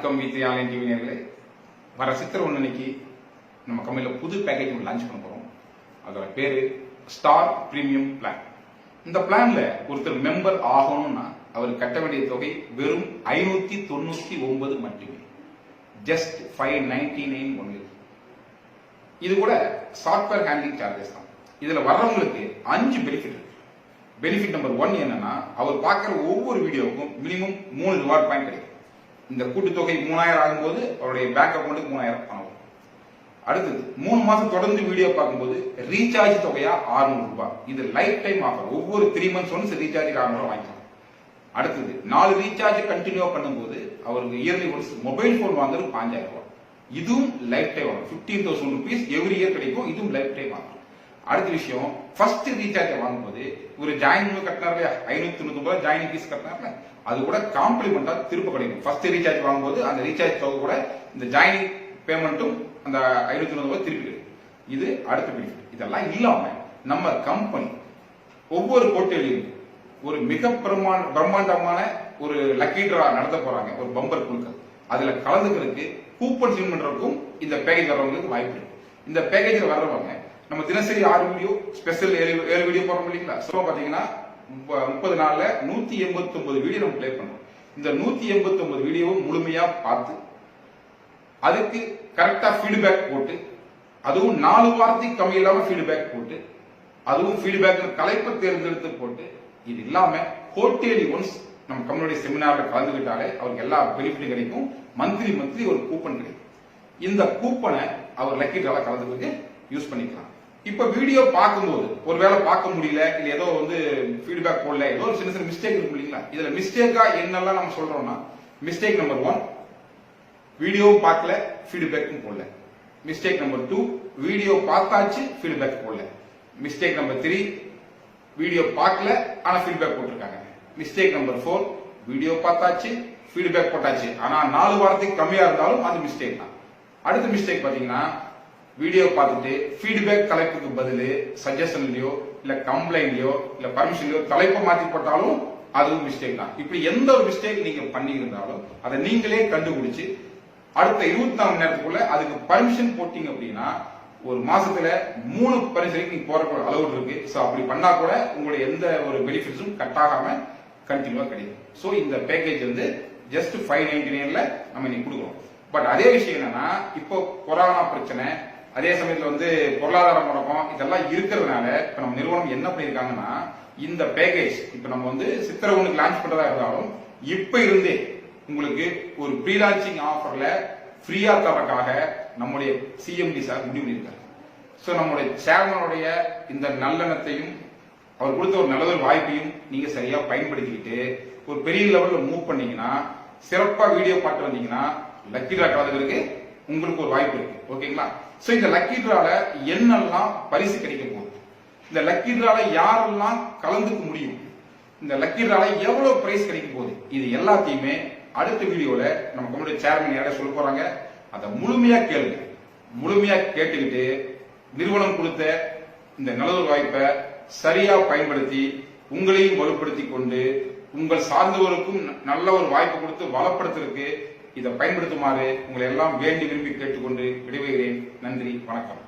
வணக்கம் வீட்டு online TV நேயர்களே. வர சித்திரை 1 அன்னைக்கு நம்ம கம்பெனியில் புது பேக்கேஜ் ஒன்று லான்ச் பண்ண போறோம். அதோட பேரு ஸ்டார் பிரீமியம் பிளான். இந்த பிளான்ல ஒருத்தர் மெம்பர் ஆகணும்னா அவர் கட்ட வேண்டிய தொகை வெறும் 599 மட்டுமே. Just 599 only. இது கூட சாஃப்ட்வேர் ஹேண்ட்லிங் சார்ஜஸ் தான். இதுல வர்றவங்களுக்கு 5 பெனிஃபிட் இருக்கு. பெனிஃபிட் நம்பர் 1 என்னன்னா, அவர் பார்க்கிற ஒவ்வொரு வீடியோவுக்கும் மினிமம் 3 ரிவார்ட் பாயிண்ட் கிடைக்கும். இந்த கூட்டுத்தொகை 3000 ஆகும்போது அவருடைய பேங்க் அக்கௌண்ட்டுக்கு 3000 பணம் வரும். அடுத்தது 3 மாசம் தொடர்ந்து வீடியோ பார்க்கும்போது ரீசார்ஜ் தொகையா 600 ரூபாய். இது லைஃப் டைம் ஆஃபர். ஒவ்வொரு 3 மந்த்ஸ் ஒன்ஸ் ரீசார்ஜ் 600 வாங்கிக்கலாம். அடுத்தது 4 ரீசார்ஜ் கண்டினியூ பண்ணும்போது அவருக்கு இயர்லி ஒன்ஸ் மொபைல் போன் வாங்குறது 5000 ரூபாய். இதுவும் லைஃப் டைம் ஆகும். 15,000 rupees எவ்ரி இயர் கிடைக்கும். இதுவும் லைஃப் டைம் ஆகும். அடுத்த விஷயம், ஃபர்ஸ்ட் ரீசார்ஜ் வாங்கும்போது ஒரு ஜாயினிங் கட்டினார்ல 599 ஜாயினிங் ஃபீஸ் கட்டினார்ல, அது கூட காம்ப்ளிமெண்டா திரும்ப கிடைக்கும். ஃபர்ஸ்ட் ரீசார்ஜ் வாங்கும்போது அந்த ரீசார்ஜ் தொகை கூட இந்த ஜாயினிங் பேமெண்ட்டும் அந்த 599 திருப்பி கிடைக்கும். இது அடுத்த பெனிஃபிட். இதெல்லாம் இல்லாம நம்ம கம்பெனி ஒவ்வொரு கோட்டையிலும் ஒரு மிக பிரம்மாண்டமான ஒரு லக்கி டிரா நடத்த போறாங்க. ஒரு பம்பர் குழுக்கள் அதுல கலந்துக்கிறதுக்கு கூப்பன் வின் பண்றதுக்கும் இந்த பேக்கேஜ் வர்றவங்களுக்கு வாய்ப்பு இருக்கு. இந்த பேக்கேஜ்ல வர்றவங்க நம்ம தினசரி 6 வீடியோ, ஸ்பெஷல் 7 வீடியோ போறோம் இல்லீங்களா? சோ பாத்தீங்கன்னா 30 நாள்ல 189 வீடியோ நம்ம பிளே பண்றோம். இந்த 189 வீடியோவும் முழுமையா பார்த்து அதுக்கு கரெக்டா ஃபீட்பேக் போட்டு, அதுவும் 4 வாரத்துக்கு கம்மி இல்லாம ஃபீட்பேக் போட்டு, அதுவும் ஃபீட்பேக் தலைப்பை தேர்ந்தெடுத்து போட்டு, இது இல்லாம கோட்டேலி ஒன்ஸ் நம்ம கம்பெனியுடைய செமினார்ல கலந்துகிட்டாலே அவருக்கு எல்லா பெனிஃபிட்டும் கிடைக்கும். மந்த்லி ஒரு கூப்பன் கிடைக்கும். இந்த கூப்பனை அவர் லக்கி டிரால கலந்துக்கிட்டு யூஸ் பண்ணிக்கலாம். இப்ப வீடியோ பார்க்கும்போது ஒருவேளை பார்க்க முடியல, இல்ல ஏதோ ஃபீட்பேக் போடல, ஏதோ ஒரு சின்ன மிஸ்டேக் இருக்கும் இல்லைங்களா? இதுல மிஸ்டேக்கா என்னெல்லாம் நம்ம சொல்றோம்னா, மிஸ்டேக் நம்பர் 1 வீடியோ பார்க்கல, ஃபீட்பேக்கும் போடல. மிஸ்டேக் நம்பர் 2 வீடியோ பார்த்தாச்சு, ஃபீட்பேக் போடல. மிஸ்டேக் நம்பர் 3 வீடியோ பார்க்கல ஆனா ஃபீட்பேக் போட்டிருக்காங்க. மிஸ்டேக் நம்பர் 4 வீடியோ பார்த்தாச்சு, ஃபீட்பேக் போட்டாச்சு, ஆனா 4 வாரத்துக்கு கம்மியா இருந்தாலும் அது மிஸ்டேக் தான். அடுத்த மிஸ்டேக் பாத்தீங்கன்னா, வீடியோ பார்த்துட்டு ஃபீட்பேக் தலைப்புக்கு பதில் சஜஷன்லயோ இல்ல கம்ப்ளைண்ட்லயோ இல்ல பர்மிஷன்லயோ தலைப்பை மாத்தி போட்டாலும் அதுவும் மிஸ்டேக் தான். இப்படி எந்த ஒரு மிஸ்டேக் நீங்க பண்ணி இருந்தாலும் அதை நீங்களே கண்டுபிடிச்சு அடுத்த 24 மணி நேரத்துக்குள்ள அதுக்கு பர்மிஷன் போட்டீங்க அப்படின்னா ஒரு மாசத்துல 3 பரிசைக்கு நீங்க போற அளவு இருக்கு. சோ அப்படி பண்ணா கூட உங்களுடைய எந்த ஒரு பெனிஃபிட்ஸும் கட் ஆகாம கண்டினியூவா கிடைக்கும். சோ இந்த பேக்கேஜ் ஜஸ்ட் 599ல நம்ம இன்னைக்கு கொடுக்குறோம். பட் அதே விஷயம் என்னன்னா, இப்போ கொரோனா பிரச்சனை, அதே சமயத்துல பொருளாதார முடக்கம் இதெல்லாம் இருக்கிறதுனால இப்ப நம்ம நிறுவனம் என்ன பண்ணிருக்காங்கன்னா, இந்த பேக்கேஜ் இப்ப நம்ம சித்திரை 1 லான்ச் பண்றதா இருந்தாலும் இப்ப இருந்தே உங்களுக்கு ஒரு ப்ரீ லான்ச்சிங் ஆஃபர்ல ஃப்ரீயா தரக்காக நம்முடைய சிஎம்டி சார் முடிவு பண்ணிருக்காரு. சோ நம்முடைய சேர்மனுடைய இந்த நல்லெண்ணத்தையும் அவர் கொடுத்த ஒரு நல்ல வாய்ப்பையும் நீங்க சரியா பயன்படுத்திக்கிட்டு ஒரு பெரிய லெவல்ல மூவ் பண்ணீங்கன்னா, சிறப்பா வீடியோ பார்த்து வந்தீங்கன்னா லக்கி டிரா கலந்துருக்கு உங்களுக்கு ஒரு வாய்ப்பு இருக்கு. ஓகேங்களா? சோ இந்த லக்கி டிரால என்னெல்லாம் பரிசு கிடைக்க போகுது, இந்த லக்கி டிரால யாரெல்லாம் கலந்துக்க முடியும், இந்த லக்கி டிரால எவ்வளவு பிரைஸ் கிடைக்க போகுது, இது எல்லாத்தையுமே அடுத்த வீடியோல நம்ம கம்பெனி சேர்மன் யார சொல்ல போறாங்க. அதை முழுமையா கேளுங்க. முழுமையா கேட்டுக்கிட்டு நிறுவனம் கொடுத்த இந்த நல்ல வாய்ப்பை சரியா பயன்படுத்தி உங்களையும் வலுப்படுத்தி கொண்டு உங்கள் சார்ந்தவருக்கும் நல்ல ஒரு வாய்ப்பு கொடுத்து வளப்படுத்துறதுக்கு இதை பயன்படுத்துமாறு உங்களை எல்லாம் வேண்டி விரும்பி கேட்டுக்கொண்டு விடைபெறுகிறேன். நன்றி, வணக்கம்.